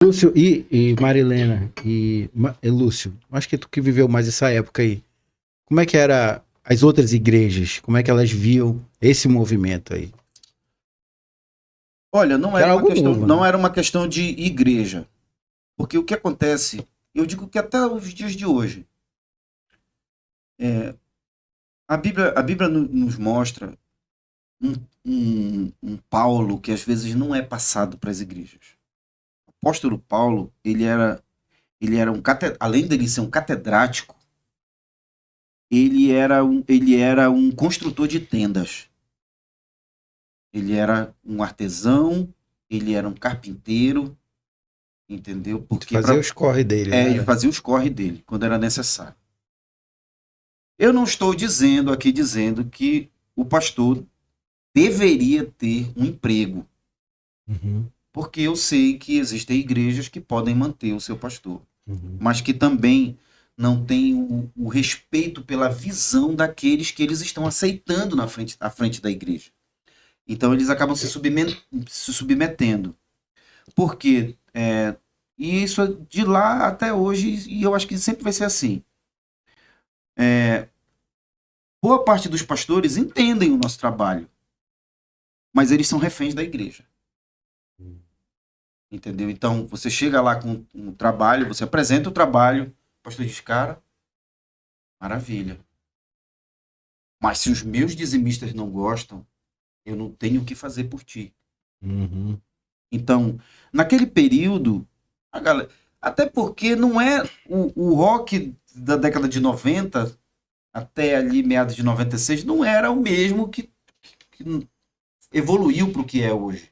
Lúcio e Marilena e Lúcio, acho que tu que viveu mais essa época aí. Como é que era as outras igrejas? Como é que elas viam esse movimento aí? Olha, não Era era uma algo questão, novo, não né? era uma questão de igreja. Porque o que acontece, eu digo que até os dias de hoje, é, a Bíblia nos mostra um, um Paulo que às vezes não é passado para as igrejas. O apóstolo Paulo, ele era além dele ser um catedrático, ele era um construtor de tendas. Ele era um artesão, ele era um carpinteiro, entendeu? Porque Fazer os corre dele, né? ele fazia os corre dele quando era necessário. Eu não estou dizendo que o pastor deveria ter um emprego, Uhum, porque eu sei que existem igrejas que podem manter o seu pastor, uhum. mas que também não têm o respeito pela visão daqueles que eles estão aceitando à frente da igreja. Então eles acabam se submetendo. Porque e isso é de lá até hoje, e eu acho que sempre vai ser assim. Boa parte dos pastores entendem o nosso trabalho, mas eles são reféns da igreja. Entendeu? Então, você chega lá com um trabalho, você apresenta o trabalho, o pastor diz, cara, maravilha. Mas se os meus dizimistas não gostam, eu não tenho o que fazer por ti. Uhum. Então, naquele período, a galera, até porque não é o rock da década de 90 até ali meados de 96 não era o mesmo que evoluiu para o que é hoje.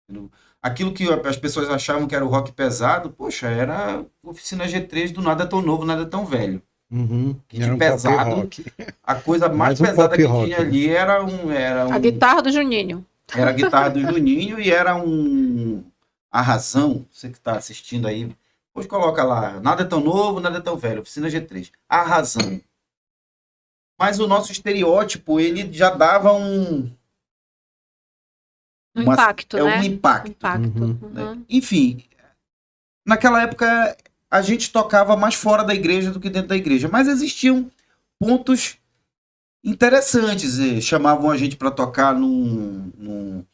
Entendeu? Aquilo que as pessoas achavam que era o rock pesado, poxa, era Oficina G3 do Nada Tão Novo, Nada Tão Velho. Uhum. Que de Era um pop pesado, rock. a coisa mais Mais um pesada pop que tinha rock, né? ali era um, era A um, guitarra do Juninho. era a guitarra do Juninho e era a razão, você que está assistindo aí, depois coloca lá, Nada Tão Novo, Nada Tão Velho, Oficina G3, a razão. Mas o nosso estereótipo, ele já dava Um impacto, um né? impacto. Impacto. Uhum. Né? Uhum. Enfim, naquela época a gente tocava mais fora da igreja do que dentro da igreja, mas existiam pontos interessantes. Chamavam a gente para tocar num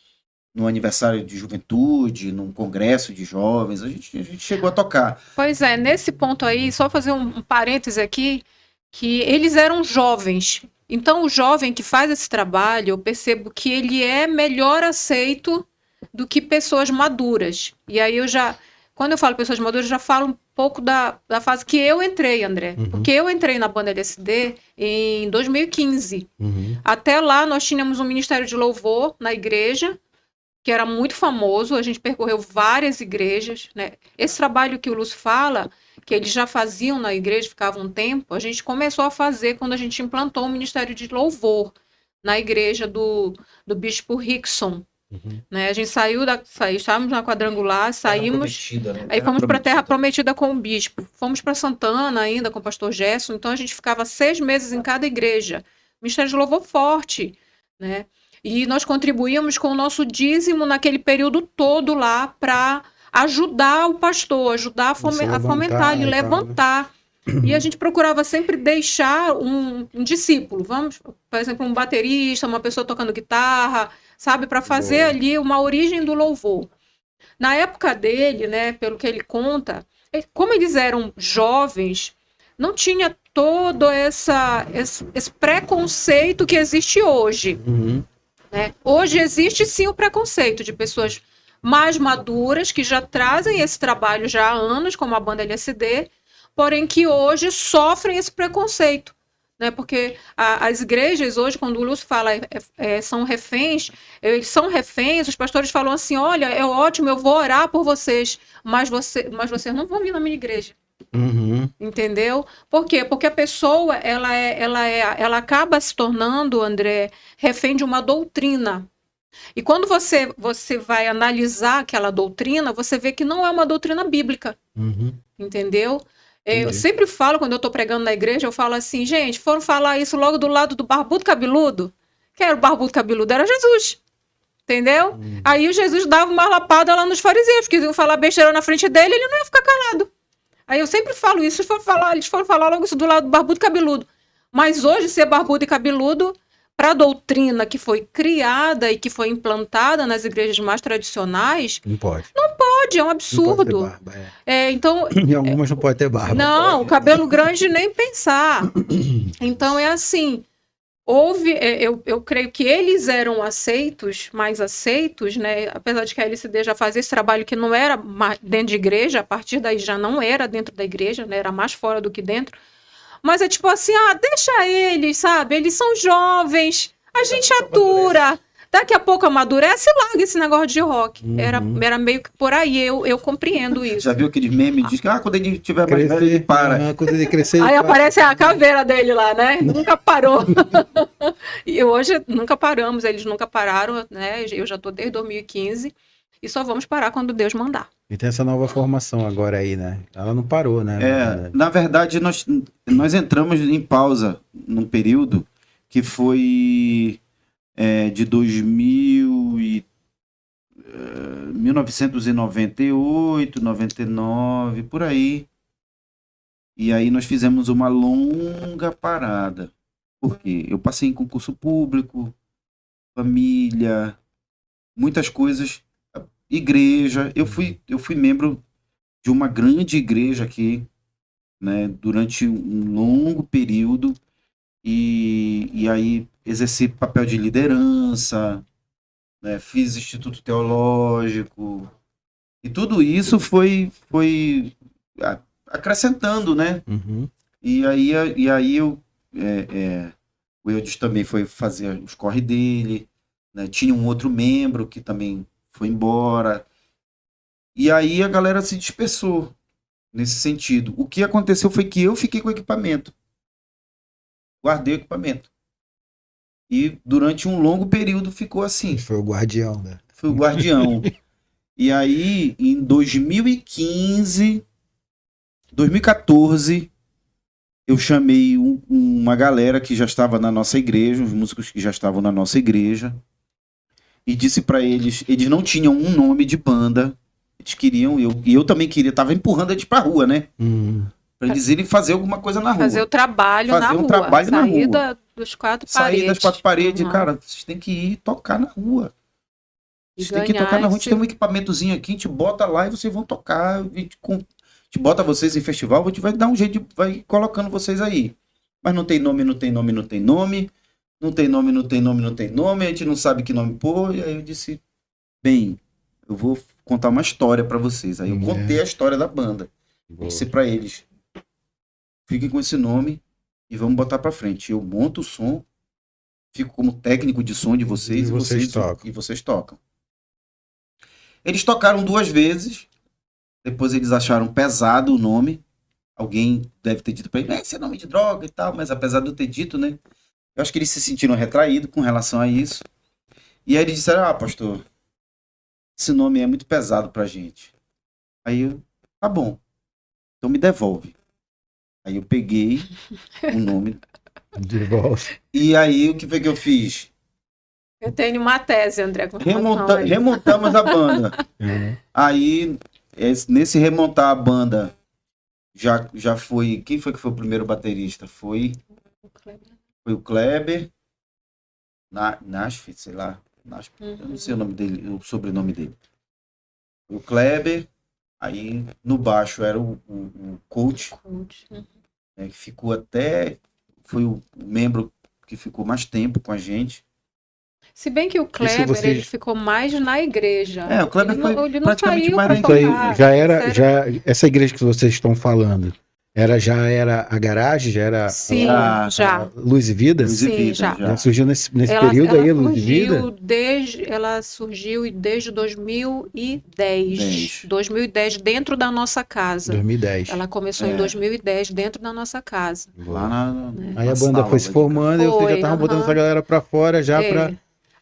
aniversário de juventude, num congresso de jovens, a gente chegou a tocar. Pois é, nesse ponto aí, só fazer um parêntese aqui, que eles eram jovens. Então, o jovem que faz esse trabalho, eu percebo que ele é melhor aceito do que pessoas maduras. E aí quando eu falo pessoas maduras, eu já falo um pouco da fase que eu entrei, André. Uhum. Porque eu entrei na banda LSD em 2015. Uhum. Até lá, nós tínhamos um ministério de louvor na igreja, que era muito famoso, a gente percorreu várias igrejas, né? Esse trabalho que o Lúcio fala, que eles já faziam na igreja, ficavam um tempo, a gente começou a fazer quando a gente implantou o ministério de louvor na igreja do bispo Rickson, Uhum. né? A gente estávamos na quadrangular, saímos, Né? aí fomos para a Terra Prometida com o bispo, fomos para Santana ainda com o pastor Gerson, então a gente ficava 6 meses em cada igreja, ministério de louvor forte, né? E nós contribuíamos com o nosso dízimo naquele período todo lá para ajudar o pastor, ajudar a fomentar, ele levantar. E a gente procurava sempre deixar um discípulo, por exemplo, um baterista, uma pessoa tocando guitarra, sabe, para fazer ali uma origem do louvor. Na época dele, né, pelo que ele conta, como eles eram jovens, não tinha todo esse preconceito que existe hoje. Uhum. Né? Hoje existe sim o preconceito de pessoas mais maduras que já trazem esse trabalho já há anos, como a banda LSD, porém que hoje sofrem esse preconceito. Né? Porque as igrejas hoje, quando o Lúcio fala são reféns, eles são reféns, os pastores falam assim, olha, é ótimo, eu vou orar por vocês, mas vocês não vão vir na minha igreja. Uhum. Entendeu? Por quê? Porque a pessoa ela acaba se tornando, André, refém de uma doutrina. E quando você vai analisar aquela doutrina, você vê que não é uma doutrina bíblica. Uhum. Entendeu? Eu Entendi. sempre falo, quando eu estou pregando na igreja, eu falo assim, gente, foram falar isso logo do lado do barbudo cabeludo? Quem era o barbudo cabeludo? Era Jesus. Entendeu? Aí o Jesus dava uma lapada lá nos fariseus, que iam falar besteira na frente dele, ele não ia ficar calado. Aí eu sempre falo isso, eles foram falar logo isso do lado barbudo e cabeludo. Mas hoje, ser barbudo e cabeludo, para a doutrina que foi criada e que foi implantada nas igrejas mais tradicionais, Não pode. pode, é um Não absurdo. pode ter barba, é. Então, Em algumas não pode ter barba. não, o cabelo grande nem pensar. Então é assim, eu creio que eles eram mais aceitos, né? Apesar de que a LCD já fazia esse trabalho que não era dentro de igreja, a partir daí já não era dentro da igreja, né? Era mais fora do que dentro. Mas é tipo assim, deixa eles, sabe? Eles são jovens, a gente atura. Daqui a pouco amadurece e larga esse negócio de rock. Era meio que por aí, eu compreendo isso. Já viu aqueles memes? Diz que quando ele tiver mais velho, ele para. Quando ele crescer, Aí ele para. aparece a caveira dele lá, né? Nunca parou. E hoje nunca paramos, eles nunca pararam, né? Eu já tô desde 2015 e só vamos parar quando Deus mandar. E tem essa nova formação agora aí, né? Ela não parou, né? Na verdade, nós entramos em pausa num período que foi de 1998, 99, por aí. E aí nós fizemos uma longa parada. Por quê? Eu passei em concurso público, família, muitas coisas, igreja. Eu fui membro de uma grande igreja aqui, né, durante um longo período. E aí exerci papel de liderança, né, fiz instituto teológico, e tudo isso foi acrescentando, né? E aí o Eudes também foi fazer os corre dele, né? Tinha um outro membro que também foi embora, e aí a galera se dispersou nesse sentido. O que aconteceu foi que eu fiquei com o equipamento, guardei o equipamento. E durante um longo período ficou assim. Foi o guardião, né? Foi o guardião. E aí, em 2014, eu chamei uma galera que já estava na nossa igreja, os músicos que já estavam na nossa igreja, e disse para eles não tinham um nome de banda, eles queriam, e eu também queria, tava empurrando eles pra rua, né? Para eles irem fazer alguma coisa na rua. Fazer o trabalho na rua. Trabalho na rua. Sair dos quatro paredes. Sair das quatro paredes, cara, vocês têm que ir tocar na rua. Vocês têm que tocar na rua. A gente tem um equipamentozinho aqui, a gente bota lá e vocês vão tocar. A gente bota vocês em festival, a gente vai dar um jeito, vai colocando vocês aí. Mas não tem nome, não tem nome, não tem nome. Não tem nome, não tem nome, não tem nome. A gente não sabe que nome pôr. E aí eu disse, bem, eu vou contar uma história pra vocês. Aí eu contei a história da banda. Eu disse pra eles, fiquem com esse nome e vamos botar pra frente. Eu monto o som, fico como técnico de som de vocês e vocês tocam. Eles tocaram 2 vezes, depois eles acharam pesado o nome. Alguém deve ter dito pra eles, esse é nome de droga e tal, mas apesar de eu ter dito, né? Eu acho que eles se sentiram retraídos com relação a isso. E aí eles disseram, pastor, esse nome é muito pesado pra gente. Aí eu, tá bom, então me devolve. Aí eu peguei o nome. De volta. E aí, o que foi que eu fiz? Eu tenho uma tese, André. Remontamos a banda. Aí, nesse remontar a banda, já foi... Quem foi que foi o primeiro baterista? Foi o Kleber. Nashf, sei lá. Eu não sei o nome dele, o sobrenome dele. O Kleber. Aí, no baixo, era o coach. Que ficou foi o membro que ficou mais tempo com a gente. Se bem que o Kleber, ele ficou mais na igreja. O Kleber ele não praticamente saiu mais pra na tocar. Essa igreja que vocês estão falando, já era a garagem? Já era Sim, já. Luz e Vida? Luz e Vida, já. Ela surgiu nesse período aí, Luz e Vida? Ela surgiu desde 2010. 2010, dentro da nossa casa. 2010. Ela começou em 2010, dentro da nossa casa. Lá aí a banda foi se formando e vocês já estavam botando essa galera pra fora já pra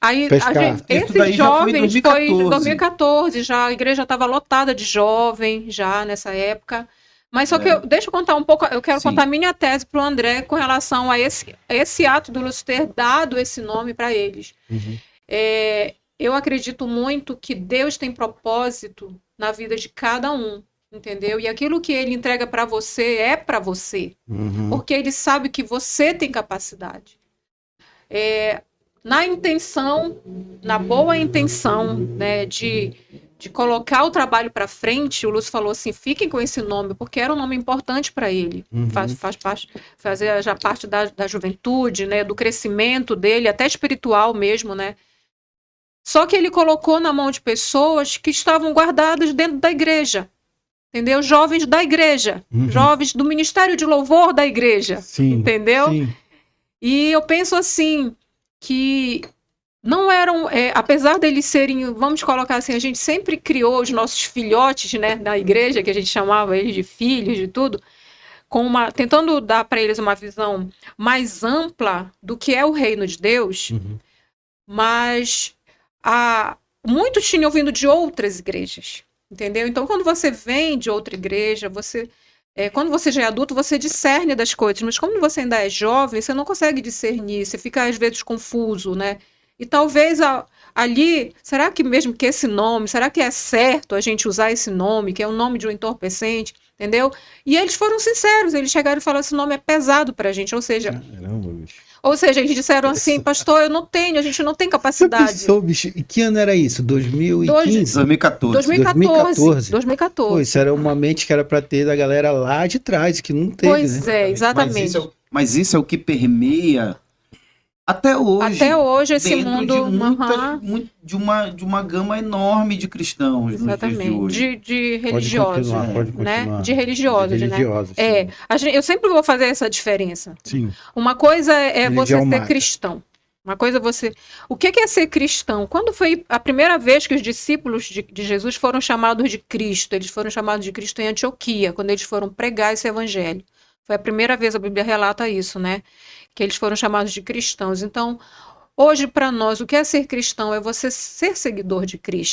aí, pescar. Esses jovens foi em 2014, já a igreja estava lotada de jovem, já nessa época. Mas só que deixa eu contar um pouco, eu quero contar a minha tese para o André com relação a esse ato do Lúcio ter dado esse nome para eles. eu acredito muito que Deus tem propósito na vida de cada um, entendeu? E aquilo que ele entrega para você é para você, Uhum. porque ele sabe que você tem capacidade. Na intenção, na boa intenção, né, de colocar o trabalho para frente, o Lúcio falou assim, fiquem com esse nome, porque era um nome importante para ele, Uhum. faz parte, fazia já parte da juventude, né, do crescimento dele, até espiritual mesmo, né. Só que ele colocou na mão de pessoas que estavam guardadas dentro da igreja, entendeu? Jovens da igreja, Uhum. jovens do ministério de louvor da igreja, Sim, entendeu? sim. E eu penso assim, que não eram, apesar deles serem, vamos colocar assim, a gente sempre criou os nossos filhotes, né, na igreja, que a gente chamava eles de filhos, de tudo, tentando dar para eles uma visão mais ampla do que é o reino de Deus, Uhum. mas muitos tinham vindo de outras igrejas, entendeu? Então, quando você vem de outra igreja, quando você já é adulto, você discerne das coisas, mas quando você ainda é jovem, você não consegue discernir, você fica às vezes confuso, né? E talvez ali, será que mesmo que esse nome, será que é certo a gente usar esse nome, que é o nome de um entorpecente, entendeu? E eles foram sinceros, eles chegaram e falaram, esse nome é pesado pra gente, ou seja, Caramba, bicho. eles disseram assim, pastor, a gente não tem Você capacidade. pensou, bicho? E que ano era isso? 2015? 2014. 2014. Pô, isso era uma mente que era pra ter da galera lá de trás, que não teve, Pois né? é, exatamente. Mas isso é o que permeia até hoje. Até hoje esse dentro mundo, de uma gama enorme de cristãos nos dias de exatamente, hoje. de Pode religiosos, continuar, pode né? continuar. De religiosos, De né? religiosos, É, sim. eu sempre vou fazer essa diferença. Sim. Uma coisa é você Religião ser mata. cristão. Uma coisa é você. O que é ser cristão? Quando foi a primeira vez que os discípulos de Jesus foram chamados de Cristo? Eles foram chamados de Cristo em Antioquia, quando eles foram pregar esse evangelho. Foi a primeira vez, a Bíblia relata isso, né? Que eles foram chamados de cristãos. Então, hoje, para nós, o que é ser cristão é você ser seguidor de Cristo.